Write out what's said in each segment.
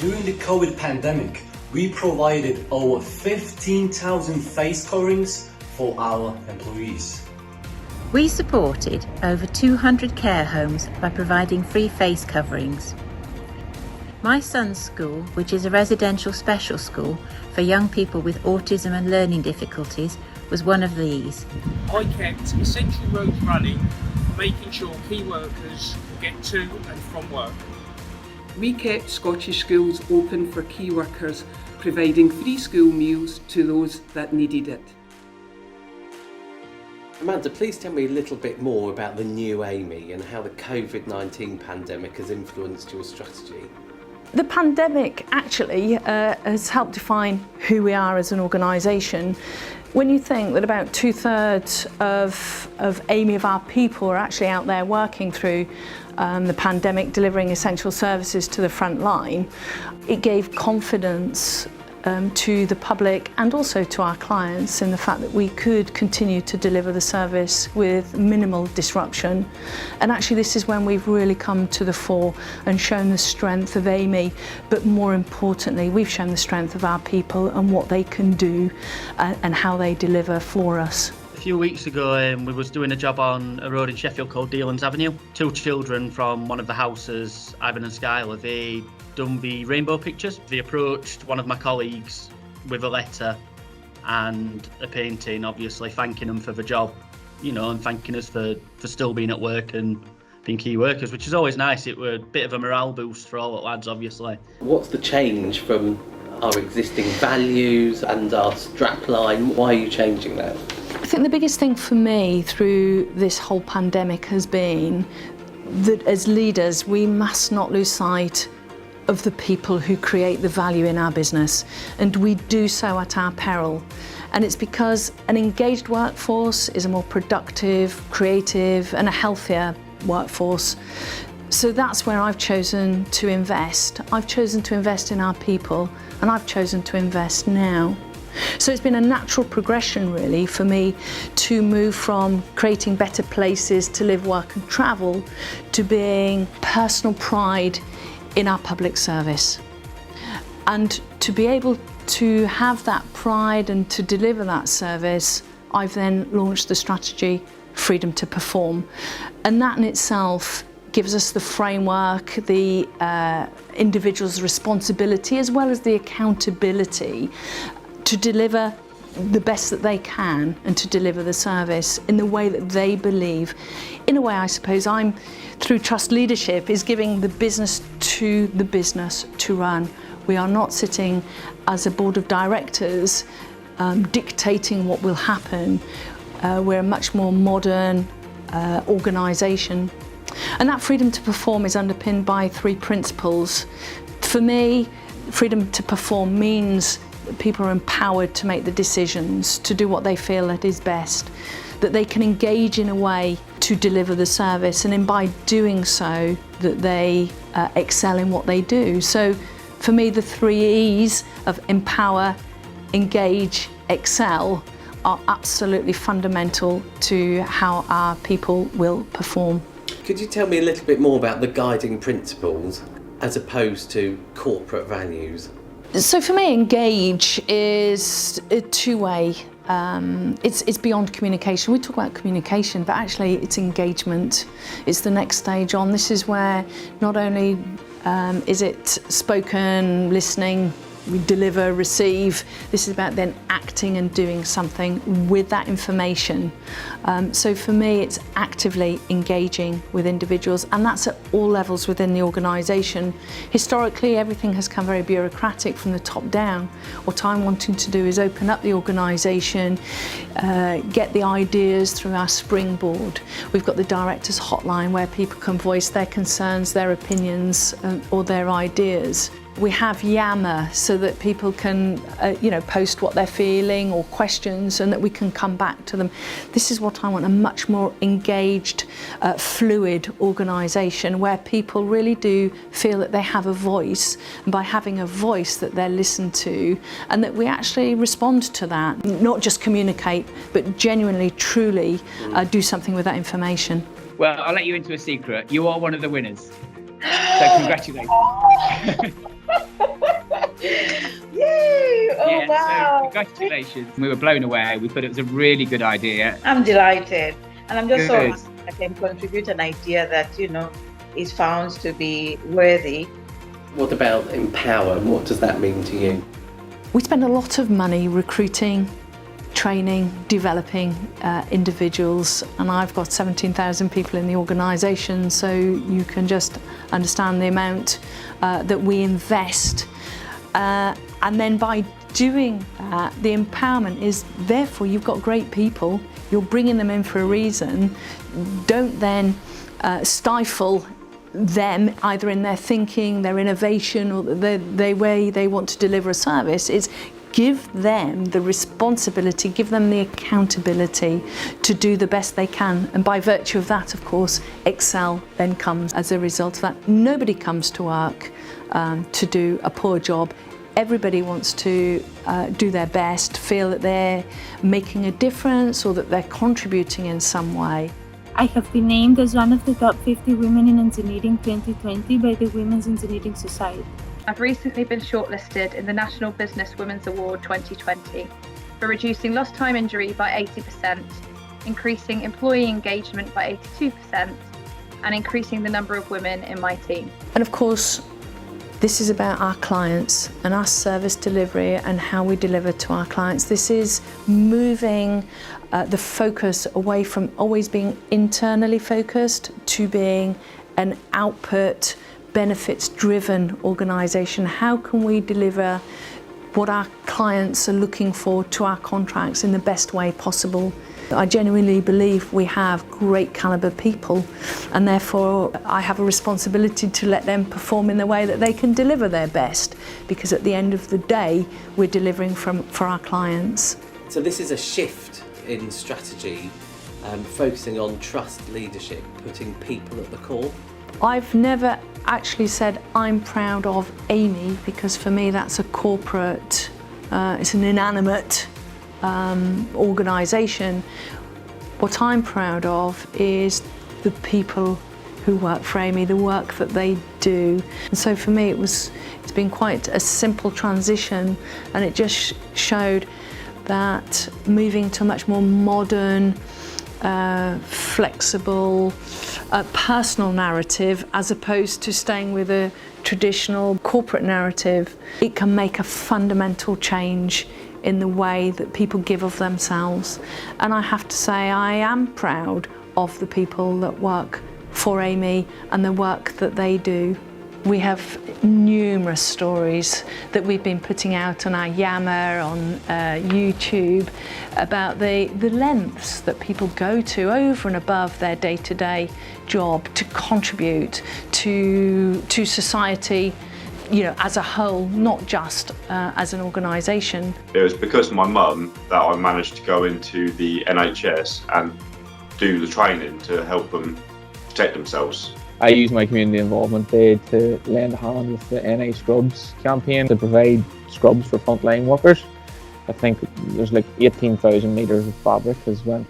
During the COVID pandemic, we provided over 15,000 face coverings for our employees. We supported over 200 care homes by providing free face coverings. My son's school, which is a residential special school for young people with autism and learning difficulties, was one of these. I kept essential roads running, making sure key workers could get to and from work. We kept Scottish schools open for key workers, providing free school meals to those that needed it. Amanda, please tell me a little bit more about the new Amey and how the COVID-19 pandemic has influenced your strategy. The pandemic actually has helped define who we are as an organisation. When you think that about 2/3 of Amey, of our people, are actually out there working through the pandemic, delivering essential services to the front line, it gave confidence to the public and also to our clients in the fact that we could continue to deliver the service with minimal disruption. And actually this is when we've really come to the fore and shown the strength of Amey, but more importantly we've shown the strength of our people and what they can do and how they deliver for us. A few weeks ago we was doing a job on a road in Sheffield called Deallands Avenue. Two children from one of the houses, Ivan and Skylar, they done the rainbow pictures. They approached one of my colleagues with a letter and a painting, obviously thanking them for the job, you know, and thanking us for still being at work and being key workers, which is always nice. It was a bit of a morale boost for all the lads, obviously. What's the change from our existing values and our strapline? Why are you changing that? I think the biggest thing for me through this whole pandemic has been that as leaders we must not lose sight of the people who create the value in our business, and we do so at our peril. And it's because an engaged workforce is a more productive, creative and a healthier workforce. So that's where I've chosen to invest. I've chosen to invest in our people, and I've chosen to invest now. So it's been a natural progression really for me to move from creating better places to live, work and travel to being personal pride in our public service. And to be able to have that pride and to deliver that service, I've then launched the strategy Freedom to Perform. And that in itself gives us the framework, the individual's responsibility as well as the accountability to deliver the best that they can and to deliver the service in the way that they believe. In a way, I suppose I'm, through trust leadership, is giving the business to run. We are not sitting as a board of directors dictating what will happen. We're a much more modern organisation. And that freedom to perform is underpinned by 3 principles. For me, freedom to perform means that people are empowered to make the decisions, to do what they feel that is best, that they can engage in a way to deliver the service, and in by doing so that they excel in what they do. So for me the 3 E's of empower, engage, excel are absolutely fundamental to how our people will perform. Could you tell me a little bit more about the guiding principles as opposed to corporate values? So for me, engage is a two-way. It's beyond communication. We talk about communication, but actually it's engagement. It's the next stage on. This is where not only is it spoken, listening, we deliver, receive. This is about then acting and doing something with that information. So for me, it's actively engaging with individuals, and that's at all levels within the organisation. Historically, everything has come very bureaucratic from the top down. What I'm wanting to do is open up the organisation, get the ideas through our springboard. We've got the directors hotline where people can voice their concerns, their opinions, or their ideas. We have Yammer so that people can post what they're feeling or questions, and that we can come back to them. This is what I want, a much more engaged, fluid organisation where people really do feel that they have a voice, and by having a voice that they're listened to, and that we actually respond to that, not just communicate but genuinely, truly do something with that information. Well, I'll let you into a secret. You are one of the winners. So congratulations. Yay! Oh, Yeah, wow. so congratulations. We were blown away. We thought it was a really good idea. I'm delighted. And I'm just so Good. happy I can contribute an idea that, is found to be worthy. What about empower? What does that mean to you? We spend a lot of money recruiting, training, developing individuals, and I've got 17,000 people in the organisation, so you can just understand the amount that we invest. And then by doing that, the empowerment is, therefore you've got great people, you're bringing them in for a reason. Don't then stifle them either in their thinking, their innovation, or the way they want to deliver a service. It's give them the responsibility, give them the accountability to do the best they can. And by virtue of that, of course, excel then comes as a result of that. Nobody comes to work to do a poor job. Everybody wants to do their best, feel that they're making a difference or that they're contributing in some way. I have been named as one of the top 50 women in engineering 2020 by the Women's Engineering Society. I've recently been shortlisted in the National Business Women's Award 2020 for reducing lost time injury by 80%, increasing employee engagement by 82%, and increasing the number of women in my team. And of course, this is about our clients and our service delivery and how we deliver to our clients. This is moving the focus away from always being internally focused to being an output, benefits-driven organisation. How can we deliver what our clients are looking for to our contracts in the best way possible? I genuinely believe we have great calibre people, and therefore I have a responsibility to let them perform in the way that they can deliver their best, because at the end of the day we're delivering for our clients. So this is a shift in strategy, focusing on trust leadership, putting people at the core. I've never actually said I'm proud of Amey, because for me that's a corporate, it's an inanimate organisation. What I'm proud of is the people who work for Amey, the work that they do. And so for me it's been quite a simple transition, and it just showed that moving to a much more modern, flexible, personal narrative as opposed to staying with a traditional corporate narrative, it can make a fundamental change in the way that people give of themselves. And I have to say I am proud of the people that work for Amey and the work that they do. We have numerous stories that we've been putting out on our Yammer, on YouTube, about the lengths that people go to over and above their day-to-day job to contribute to society, as a whole, not just as an organisation. It was because of my mum that I managed to go into the NHS and do the training to help them protect themselves. I use my community involvement there to lend a hand with the NA Scrubs campaign to provide scrubs for frontline workers. I think there's like 18,000 metres of fabric has went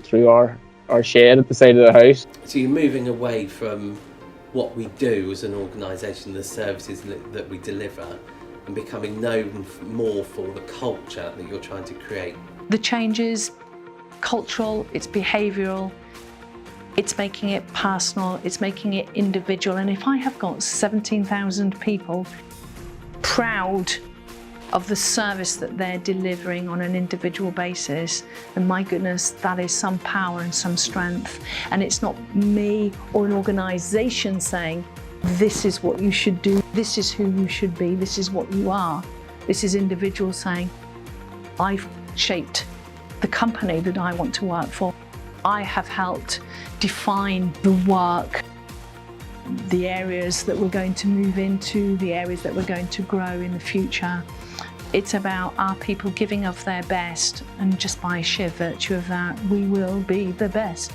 through our shed at the side of the house. So you're moving away from what we do as an organisation, the services that we deliver, and becoming known more for the culture that you're trying to create. The change is cultural, it's behavioural, it's making it personal, it's making it individual. And if I have got 17,000 people proud of the service that they're delivering on an individual basis, and my goodness, that is some power and some strength. And it's not me or an organisation saying, this is what you should do, this is who you should be, this is what you are. This is individuals saying, I've shaped the company that I want to work for. I have helped define the work, the areas that we're going to move into, the areas that we're going to grow in the future. It's about our people giving of their best, and just by sheer virtue of that, we will be the best.